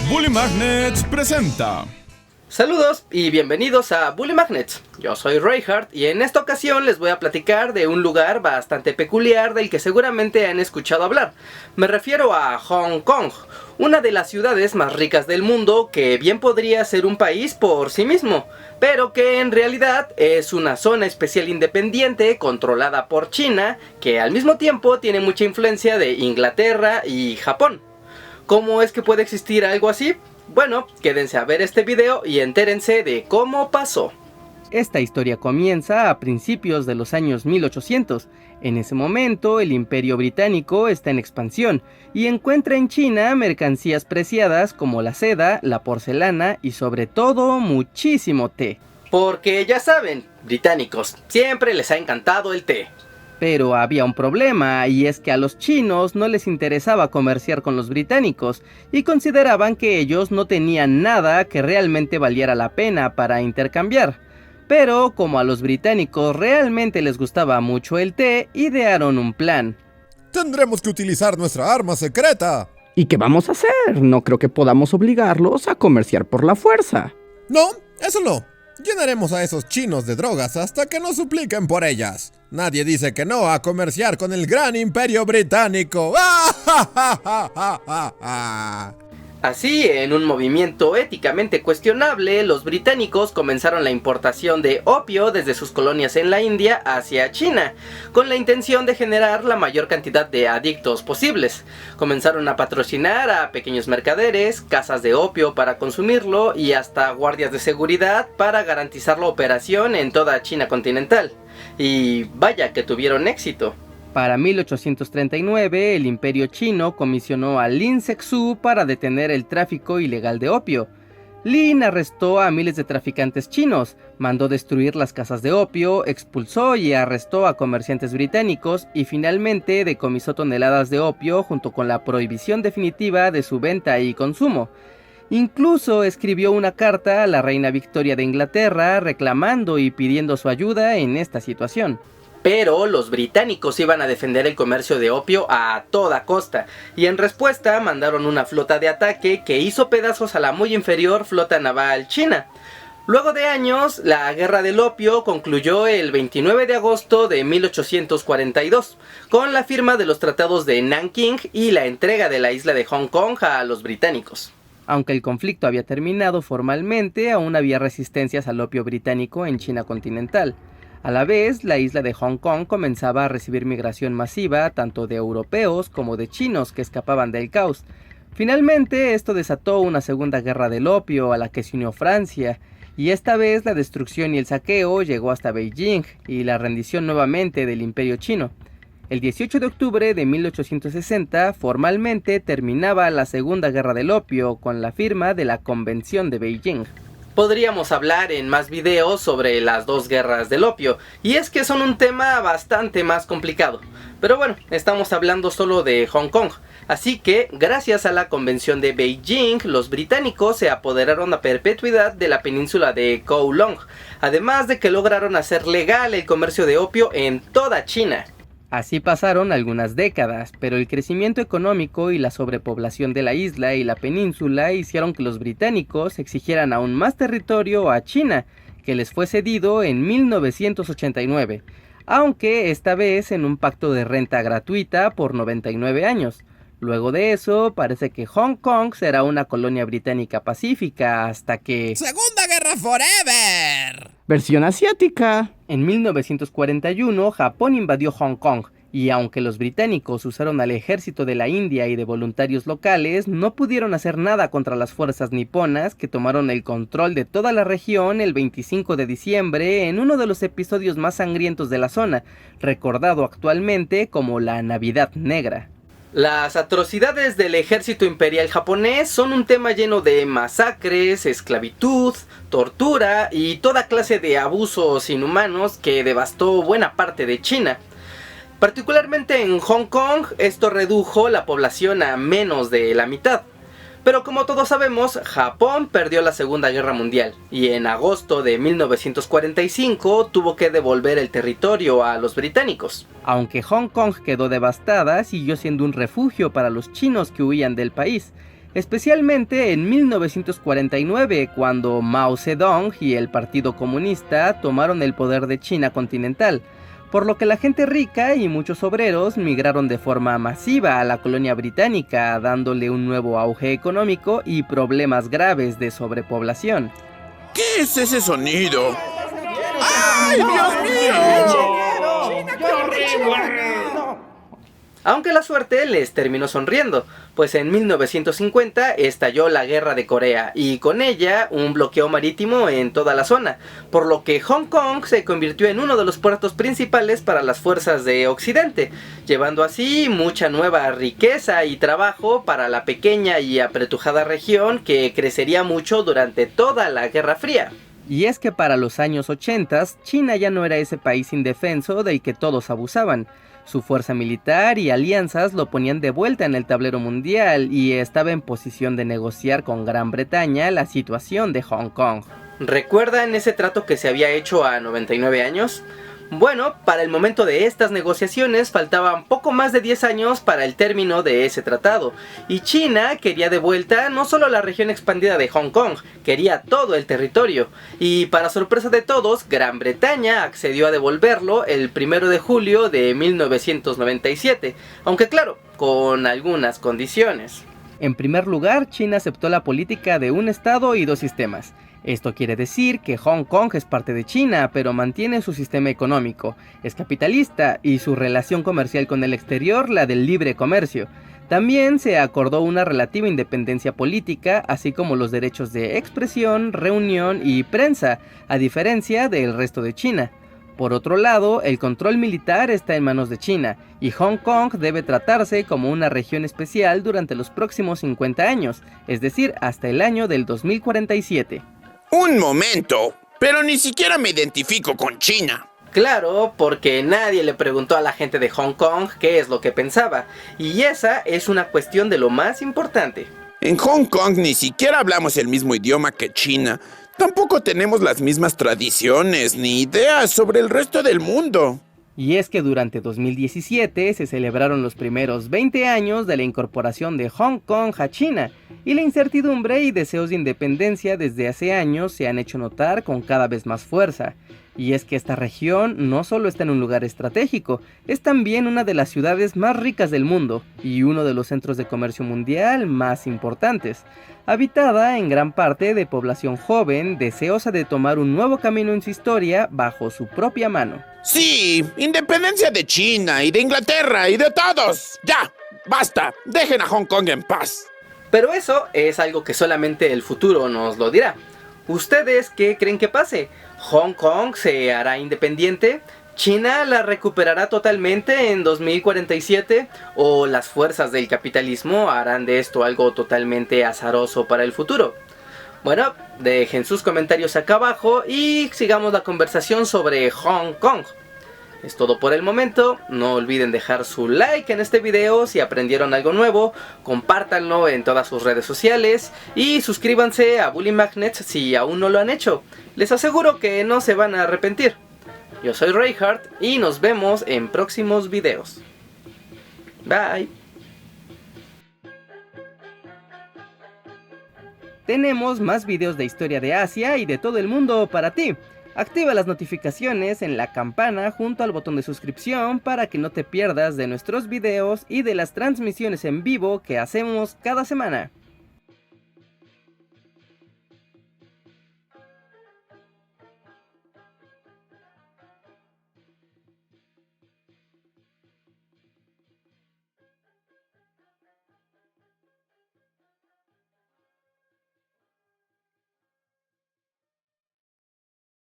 Bully Magnets presenta. Saludos y bienvenidos a Bully Magnets. Yo soy Reinhardt y en esta ocasión les voy a platicar de un lugar bastante peculiar del que seguramente han escuchado hablar. Me refiero a Hong Kong, una de las ciudades más ricas del mundo que bien podría ser un país por sí mismo, pero que en realidad es una zona especial independiente controlada por China, que al mismo tiempo tiene mucha influencia de Inglaterra y Japón. ¿Cómo es que puede existir algo así? Bueno, quédense a ver este video y entérense de cómo pasó. Esta historia comienza a principios de los años 1800. En ese momento, el Imperio Británico está en expansión y encuentra en China mercancías preciadas como la seda, la porcelana y sobre todo muchísimo té. Porque ya saben, británicos, siempre les ha encantado el té. Pero había un problema, y es que a los chinos no les interesaba comerciar con los británicos, y consideraban que ellos no tenían nada que realmente valiera la pena para intercambiar. Pero como a los británicos realmente les gustaba mucho el té, idearon un plan. Tendremos que utilizar nuestra arma secreta. ¿Y qué vamos a hacer? No creo que podamos obligarlos a comerciar por la fuerza. No, eso no. Llenaremos a esos chinos de drogas hasta que nos supliquen por ellas. Nadie dice que no a comerciar con el gran imperio británico. Así, en un movimiento éticamente cuestionable, los británicos comenzaron la importación de opio desde sus colonias en la India hacia China, con la intención de generar la mayor cantidad de adictos posibles. Comenzaron a patrocinar a pequeños mercaderes, casas de opio para consumirlo y hasta guardias de seguridad para garantizar la operación en toda China continental. Y vaya que tuvieron éxito. Para 1839, el Imperio Chino comisionó a Lin Sexu para detener el tráfico ilegal de opio. Lin arrestó a miles de traficantes chinos, mandó destruir las casas de opio, expulsó y arrestó a comerciantes británicos y finalmente decomisó toneladas de opio junto con la prohibición definitiva de su venta y consumo. Incluso escribió una carta a la reina Victoria de Inglaterra reclamando y pidiendo su ayuda en esta situación. Pero los británicos iban a defender el comercio de opio a toda costa, y en respuesta mandaron una flota de ataque que hizo pedazos a la muy inferior flota naval china. Luego de años, la guerra del opio concluyó el 29 de agosto de 1842, con la firma de los tratados de Nanking y la entrega de la isla de Hong Kong a los británicos. Aunque el conflicto había terminado formalmente, aún había resistencias al opio británico en China continental. A la vez, la isla de Hong Kong comenzaba a recibir migración masiva tanto de europeos como de chinos que escapaban del caos. Finalmente, esto desató una segunda guerra del opio a la que se unió Francia, y esta vez la destrucción y el saqueo llegó hasta Beijing y la rendición nuevamente del Imperio Chino. El 18 de octubre de 1860 formalmente terminaba la segunda guerra del opio con la firma de la Convención de Beijing. Podríamos hablar en más videos sobre las dos guerras del opio, y es que son un tema bastante más complicado. Pero bueno, estamos hablando solo de Hong Kong, así que gracias a la Convención de Beijing, los británicos se apoderaron a perpetuidad de la península de Kowloon, además de que lograron hacer legal el comercio de opio en toda China. Así pasaron algunas décadas, pero el crecimiento económico y la sobrepoblación de la isla y la península hicieron que los británicos exigieran aún más territorio a China, que les fue cedido en 1989, aunque esta vez en un pacto de renta gratuita por 99 años. Luego de eso, parece que Hong Kong será una colonia británica pacífica hasta que... ¡Segunda Guerra Forever! Versión asiática. En 1941, Japón invadió Hong Kong, y aunque los británicos usaron al ejército de la India y de voluntarios locales, no pudieron hacer nada contra las fuerzas niponas que tomaron el control de toda la región el 25 de diciembre en uno de los episodios más sangrientos de la zona, recordado actualmente como la Navidad Negra. Las atrocidades del ejército imperial japonés son un tema lleno de masacres, esclavitud, tortura y toda clase de abusos inhumanos que devastó buena parte de China. Particularmente en Hong Kong, esto redujo la población a menos de la mitad. Pero como todos sabemos, Japón perdió la Segunda Guerra Mundial y en agosto de 1945 tuvo que devolver el territorio a los británicos. Aunque Hong Kong quedó devastada, siguió siendo un refugio para los chinos que huían del país. especialmente en 1949, cuando Mao Zedong y el Partido Comunista tomaron el poder de China continental, por lo que la gente rica y muchos obreros migraron de forma masiva a la colonia británica, dándole un nuevo auge económico y problemas graves de sobrepoblación. ¿Qué es ese sonido? ¡Ay, Dios mío! Aunque la suerte les terminó sonriendo, pues en 1950 estalló la Guerra de Corea y con ella un bloqueo marítimo en toda la zona, por lo que Hong Kong se convirtió en uno de los puertos principales para las fuerzas de Occidente, llevando así mucha nueva riqueza y trabajo para la pequeña y apretujada región que crecería mucho durante toda la Guerra Fría. Y es que para los años 80, China ya no era ese país indefenso del que todos abusaban. Su fuerza militar y alianzas lo ponían de vuelta en el tablero mundial y estaba en posición de negociar con Gran Bretaña la situación de Hong Kong. ¿Recuerdan ese trato que se había hecho a 99 años? Bueno, para el momento de estas negociaciones faltaban poco más de 10 años para el término de ese tratado, y China quería de vuelta no solo la región expandida de Hong Kong, quería todo el territorio, y para sorpresa de todos, Gran Bretaña accedió a devolverlo el 1 de julio de 1997, aunque claro, con algunas condiciones. En primer lugar, China aceptó la política de un estado y dos sistemas. Esto quiere decir que Hong Kong es parte de China, pero mantiene su sistema económico, es capitalista y su relación comercial con el exterior la del libre comercio. También se acordó una relativa independencia política, así como los derechos de expresión, reunión y prensa, a diferencia del resto de China. Por otro lado, el control militar está en manos de China, y Hong Kong debe tratarse como una región especial durante los próximos 50 años, es decir, hasta el año del 2047. Un momento, pero ni siquiera me identifico con China. Claro, porque nadie le preguntó a la gente de Hong Kong qué es lo que pensaba, y esa es una cuestión de lo más importante. En Hong Kong ni siquiera hablamos el mismo idioma que China. Tampoco tenemos las mismas tradiciones ni ideas sobre el resto del mundo. Y es que durante 2017 se celebraron los primeros 20 años de la incorporación de Hong Kong a China, y la incertidumbre y deseos de independencia desde hace años se han hecho notar con cada vez más fuerza. Y es que esta región no solo está en un lugar estratégico, es también una de las ciudades más ricas del mundo y uno de los centros de comercio mundial más importantes, habitada en gran parte de población joven deseosa de tomar un nuevo camino en su historia bajo su propia mano. Sí, independencia de China y de Inglaterra y de todos. ¡Ya! ¡Basta! Dejen a Hong Kong en paz. Pero eso es algo que solamente el futuro nos lo dirá. ¿Ustedes qué creen que pase? ¿Hong Kong se hará independiente? ¿China la recuperará totalmente en 2047? ¿O las fuerzas del capitalismo harán de esto algo totalmente azaroso para el futuro? Bueno, dejen sus comentarios acá abajo y sigamos la conversación sobre Hong Kong. Es todo por el momento, no olviden dejar su like en este video si aprendieron algo nuevo, compártanlo en todas sus redes sociales y suscríbanse a Bully Magnets si aún no lo han hecho. Les aseguro que no se van a arrepentir. Yo soy Reinhardt y nos vemos en próximos videos. Bye. Tenemos más videos de historia de Asia y de todo el mundo para ti. Activa las notificaciones en la campana junto al botón de suscripción para que no te pierdas de nuestros videos y de las transmisiones en vivo que hacemos cada semana.